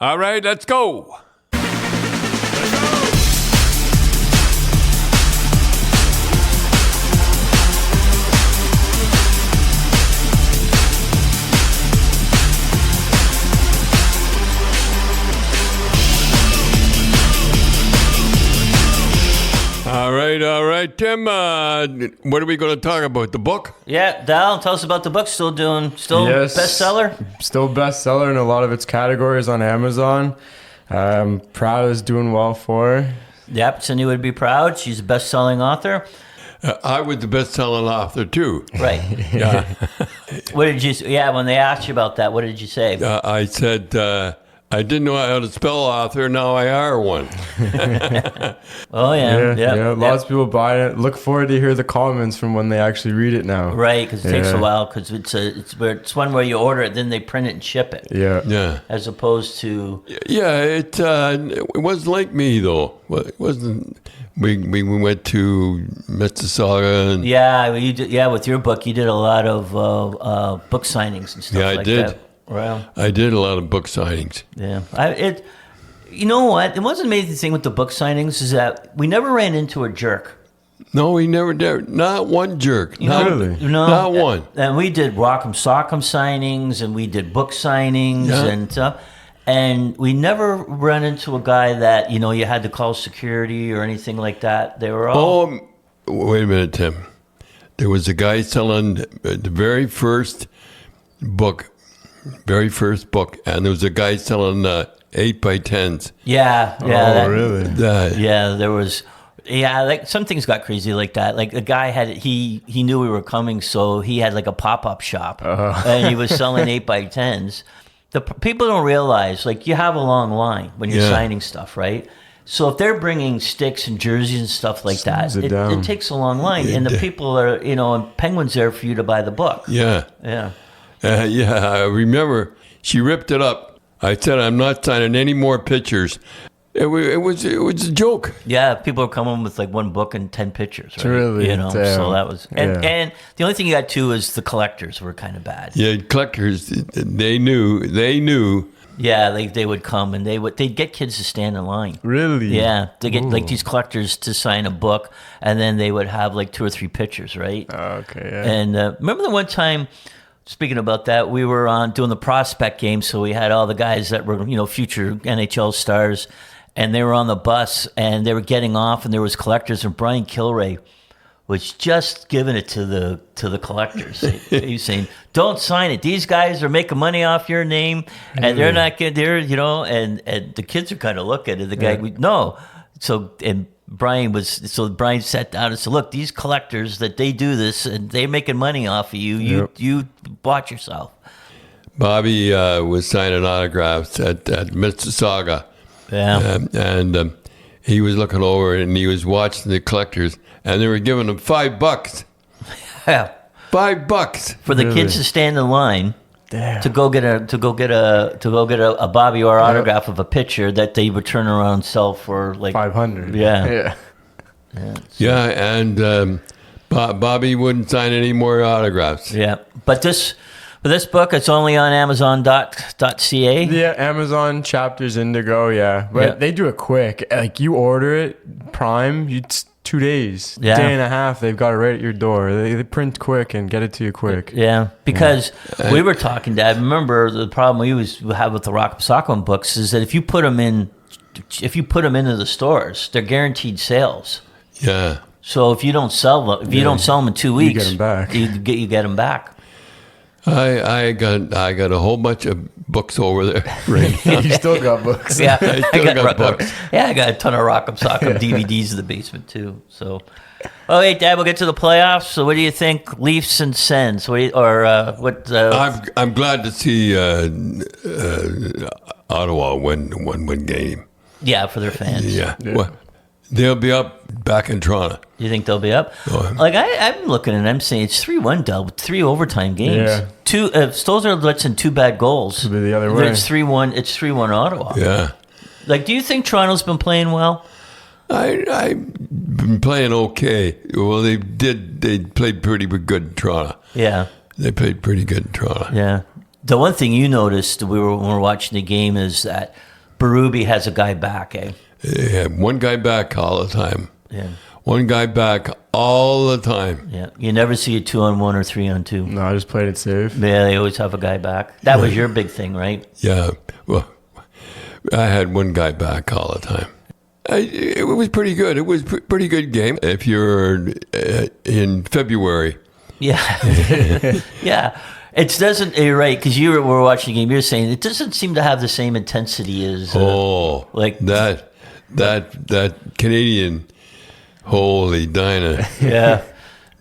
All right, let's go. All right, Tim. What are we going to talk about? The book? Yeah, Dal, tell us about the book. Still bestseller? Still bestseller in a lot of its categories on Amazon. Proud is doing well for her. Yep, Cindy would be proud. She's a best-selling author. I was the best-selling author, too. Right. Yeah. What did you? Yeah, when they asked you about that, what did you say? I said... I didn't know how to spell author. Now I are one. Oh, yeah. Lots of people buy it. Look forward to hear the comments from when they actually read it now. Right, because it takes a while. Because it's one where you order it, then they print it and ship it. Yeah. As opposed to. Yeah, it wasn't like me though. It wasn't. We went to Mississauga and. Yeah, you did. Yeah, with your book, you did a lot of book signings and stuff. Yeah, I did. That. Wow. I did a lot of book signings. Yeah. You know what? The most amazing thing with the book signings is that we never ran into a jerk. No, we never did. Not one jerk. Really? No. Not one. And we did Rock'em Sock'em signings, and we did book signings and stuff. And we never ran into a guy that, you had to call security or anything like that. They were all... Oh, wait a minute, Tim. There was a guy selling the very first book, and there was a guy selling 8x10s. Yeah. Really? There was... Yeah, like some things got crazy like that. Like the guy he knew we were coming, so he had like a pop-up shop, and he was selling 8x10s. The people don't realize, like, you have a long line when you're signing stuff, right? So if they're bringing sticks and jerseys and stuff like that, it takes a long line, and the people are, and Penguin's there for you to buy the book. Yeah. I remember she ripped it up. I said, I'm not signing any more pictures. It was a joke. Yeah, people are coming with like one book and 10 pictures, right? Really? So that was... And the only thing you got too is the collectors were kind of bad. Yeah, collectors, they knew. Yeah, they would come and they'd get kids to stand in line. Really? Yeah, they get like these collectors to sign a book, and then they would have like 2 or 3 pictures, right? Oh, okay, yeah. And remember the one time, speaking about that, we were on doing the prospect game, so we had all the guys that were, future NHL stars, and they were on the bus, and they were getting off, and there was collectors, and Brian Kilray was just giving it to the collectors. He was saying, "Don't sign it. These guys are making money off your name, and they're not good. And the kids are kind of looking at the guy. No. So Brian sat down and said, "Look, these collectors that they do this, and they're making money off of you. You watch yourself." Bobby was signing autographs at Mississauga. Yeah. And he was looking over and he was watching the collectors, and they were giving him $5. Yeah. $5 for the kids to stand in line to go get a Bobby Orr autograph of a picture that they would turn around and sell for like $500. Yeah. And Bobby wouldn't sign any more autographs. Yeah, but this book, it's only on Amazon.ca. Yeah, Amazon Chapters Indigo. Yeah, but they do it quick. Like you order it Prime, it's 2 days, day and a half. They've got it right at your door. They print quick and get it to you quick. Yeah, because we were talking, Dad. Remember the problem we have with the Rock'em Sock'em books is that if you put them into the stores, they're guaranteed sales. Yeah. So if you don't sell them, don't sell them in 2 weeks, you get them back. You get them back. I got a whole bunch of books over there right now. You still got books. Yeah, I still got books. Yeah, I got a ton of Rock'em Sock'em DVDs in the basement too. So, hey, Dad, we'll get to the playoffs. So, what do you think, Leafs and Sens? What? I'm glad to see Ottawa win one game. Yeah, for their fans. Yeah. Well, they'll be up back in Toronto. You think they'll be up? Like I'm looking and I'm saying it's 3-1 Dell with 3 overtime games. Yeah. Stolzer lets in 2 bad goals. Could be the other way. It's 3-1. It's 3-1 Ottawa. Yeah. Like, do you think Toronto's been playing well? I've been playing okay. Well, they played pretty good in Toronto. Yeah. They played pretty good in Toronto. Yeah. The one thing you noticed when we were watching the game is that Berube has a guy back, eh? Yeah, one guy back all the time. Yeah. One guy back all the time. Yeah. You never see a 2-on-1 or 3-on-2. No, I just played it safe. Yeah, they always have a guy back. That was your big thing, right? Yeah. Well, I had one guy back all the time. It was pretty good. It was a pretty good game. If you're in February. Yeah. Yeah. It doesn't, you're right, because you were watching the game, you're saying it doesn't seem to have the same intensity as like that Canadian, holy Dinah. Yeah.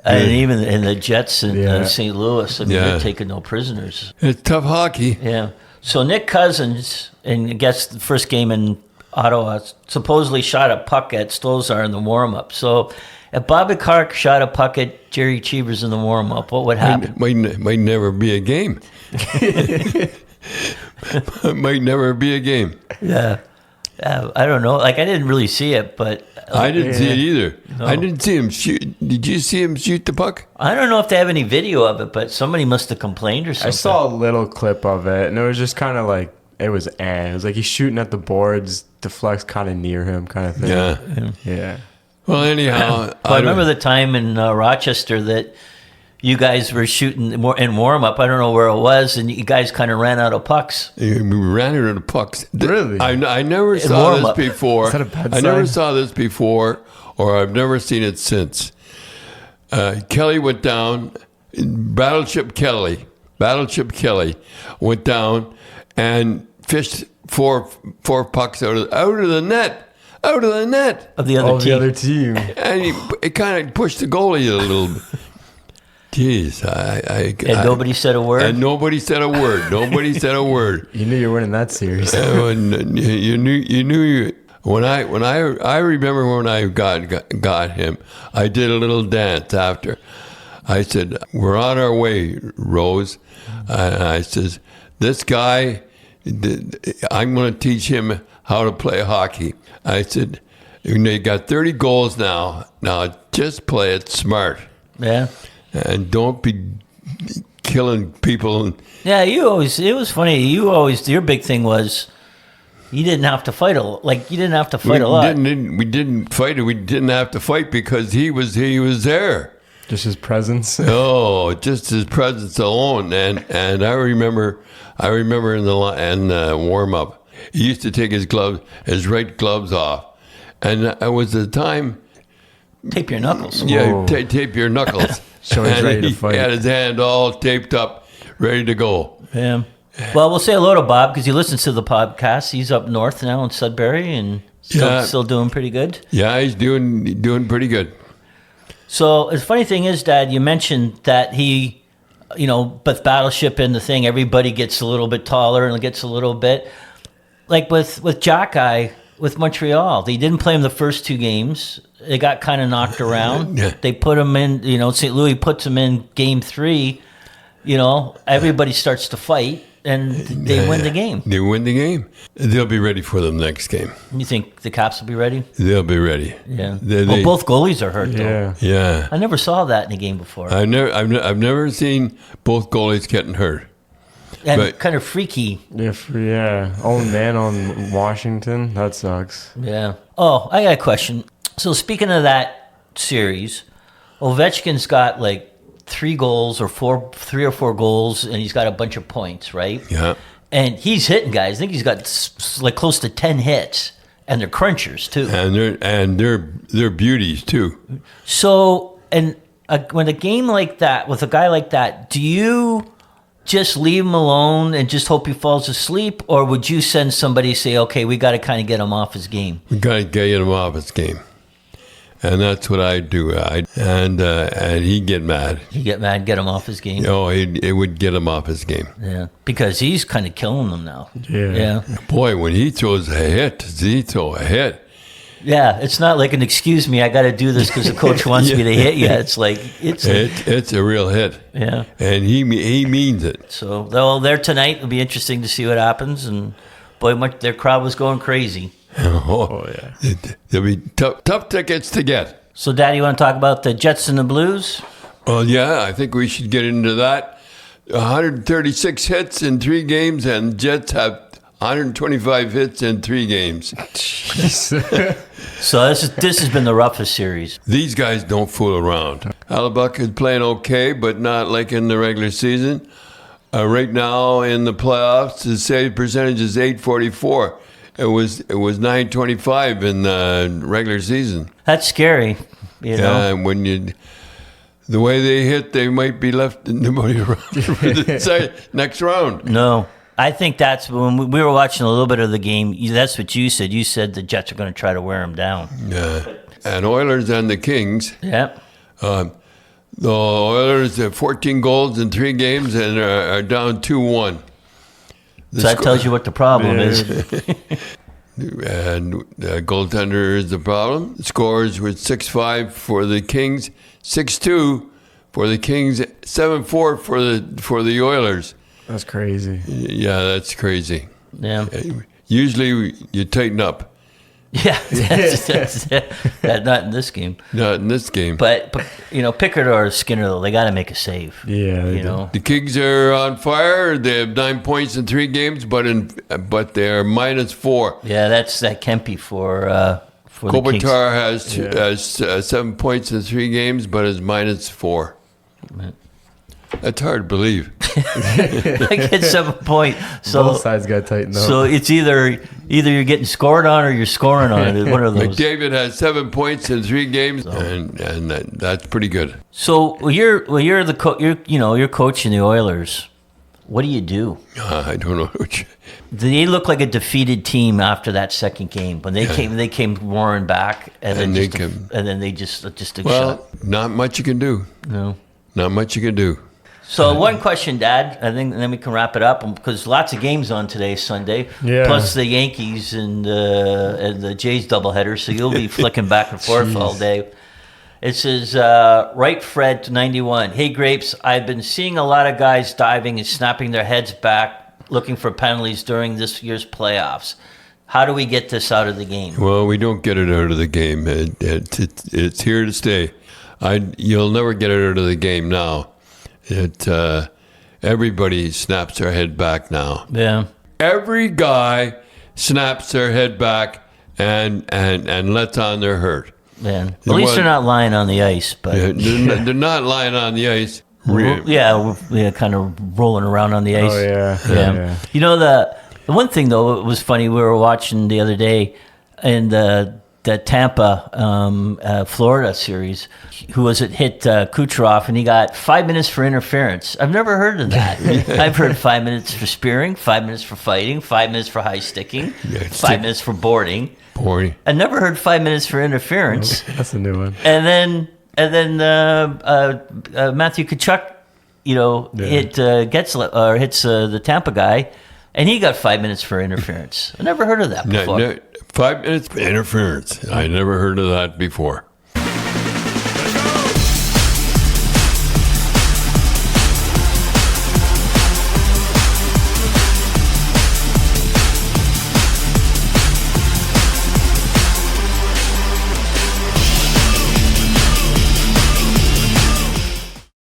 And even in the Jets in St. Louis, I mean, they're taking no prisoners. It's tough hockey. Yeah. So Nick Cousins, and I guess the first game in Ottawa, supposedly shot a puck at Stolzar in the warm-up. So if Bobby Clark shot a puck at Jerry Cheevers in the warm-up, what would happen? Might never be a game. Might never be a game. Yeah. I don't know. Like, I didn't really see it, but... I didn't see it either. No. I didn't see him shoot. Did you see him shoot the puck? I don't know if they have any video of it, but somebody must have complained or something. I saw a little clip of it, and it was just kind of like, it was like he's shooting at the boards, deflects kind of near him kind of thing. Yeah. Well, anyhow. I remember the time in Rochester that you guys were shooting in warm-up. I don't know where it was, and you guys kind of ran out of pucks. We ran out of pucks. Really? I never saw this before. Is that a bad I never saw this before, or I've never seen it since. Kelly went down. Battleship Kelly went down and fished four pucks out of the net. Out of the net of the other team. And it kind of pushed the goalie a little bit. Jeez, and nobody said a word. And nobody said a word. Nobody said a word. You knew you were winning that series. You knew. When I remember when I got him, I did a little dance after. I said, "We're on our way, Rose." And I says, "This guy, I'm going to teach him how to play hockey." I said, "You got 30 goals now. Now just play it smart." Yeah. And don't be killing people. Yeah, it was funny. Your big thing was you didn't have to fight a lot. Like, you didn't have to fight a lot. We didn't fight. We didn't have to fight because he was there. Just his presence. Oh, just his presence alone. And I remember in the warm up, he used to take his right gloves off, and it was the time. Tape your knuckles. Yeah, tape your knuckles. So he's ready to fight. He had his hand all taped up, ready to go. Yeah. Well, we'll say hello to Bob because he listens to the podcast. He's up north now in Sudbury and still doing pretty good. Yeah, he's doing pretty good. So the funny thing is, Dad, you mentioned that he, with Battleship and the thing, everybody gets a little bit taller and gets a little bit. Like with Jack with Montreal, they didn't play him the first two games. They got kind of knocked around. Yeah. They put him in, St. Louis puts him in game 3. Everybody starts to fight, and they win the game. They win the game. They'll be ready for the next game. You think the Caps will be ready? They'll be ready. Yeah. Both goalies are hurt, though. Yeah. I never saw that in a game before. I've never seen both goalies getting hurt. And kind of freaky. Yeah. Own man on Washington. That sucks. Yeah. Oh, I got a question. So speaking of that series, Ovechkin's got like 3 or 4 goals, and he's got a bunch of points, right? Yeah. And he's hitting guys. I think he's got like close to 10 hits, and they're crunchers too. And they're beauties too. So, when a game like that with a guy like that, do you just leave him alone and just hope he falls asleep, or would you send somebody say, "Okay, we got to kind of get him off his game"? We got to get him off his game. And that's what I do. And he'd get mad. He'd get mad, get him off his game. Oh, it would get him off his game. Yeah, because he's kind of killing them now. Yeah. Boy, when he throws a hit, does he throw a hit? Yeah, it's not like an excuse me, I got to do this because the coach wants me to hit you. It's like it's a real hit. Yeah, and he means it. So they're tonight. It'll be interesting to see what happens. And boy, their crowd was going crazy. Oh yeah, there'll be tough tickets to get. So, Daddy, you want to talk about the Jets and the Blues? Well, yeah, I think we should get into that. 136 hits in 3 games, and Jets have 125 hits in 3 games. So this has been the roughest series. These guys don't fool around. Hellebuck is playing okay, but not like in the regular season. Right now in the playoffs, the save percentage is .844. It was .925 in the regular season. That's scary, you know. And when the way they hit, they might be left nobody around for the next round. No. I think that's when we were watching a little bit of the game. That's what you said. You said the Jets are going to try to wear them down. Yeah. And Oilers and the Kings. Yep. The Oilers have 14 goals in 3 games and are down 2-1. So that tells you what the problem is. And the goaltender is the problem. Scores with 6-5 for the Kings, 6-2 for the Kings, 7-4 for the Oilers. That's crazy. Yeah, that's crazy. Yeah. Usually you tighten up. Yeah, not in this game. Not in this game. But you know, Pickard or Skinner, though, they got to make a save. Yeah, you know. The Kings are on fire. They have 9 points in 3 games, but they're -4. Yeah, that's that Kempe for the Kings. Kopitar has 7 points in 3 games, but is -4. Right. That's hard to believe. I get 7 points. So both sides got tightened up. So it's either you're getting scored on or you're scoring on. It's one of those. McDavid has 7 points in 3 games, and that's pretty good. So you're you're coaching the Oilers. What do you do? I don't know. They look like a defeated team after that second game when they came roaring back, and then they just took shot. Not much you can do. No, not much you can do. So one question, Dad, I think, and then we can wrap it up because lots of games on today, Sunday. Yeah. Plus the Yankees and the Jays doubleheader, so you'll be flicking back and forth all day. It says, right Fred to 91. Hey, Grapes, I've been seeing a lot of guys diving and snapping their heads back looking for penalties during this year's playoffs. How do we get this out of the game? Well, we don't get it out of the game. It's here to stay. You'll never get it out of the game now. Everybody snaps their head back now. Yeah. Every guy snaps their head back and lets on their hurt. Man, at least they're not lying on the ice. But they're not lying on the ice. Yeah, kind of rolling around on the ice. Oh yeah. You know the one thing though, it was funny. We were watching the other day in the Tampa, Florida series. Who was it? Hit Kucherov, and he got 5 minutes for interference. I've never heard of that. I've heard 5 minutes for spearing, 5 minutes for fighting, 5 minutes for high sticking, 5 minutes for boarding. I never heard 5 minutes for interference. That's a new one. And then Matthew Tkachuk, hits the Tampa guy, and he got 5 minutes for interference. I never heard of that before. 5 minutes for interference. I never heard of that before.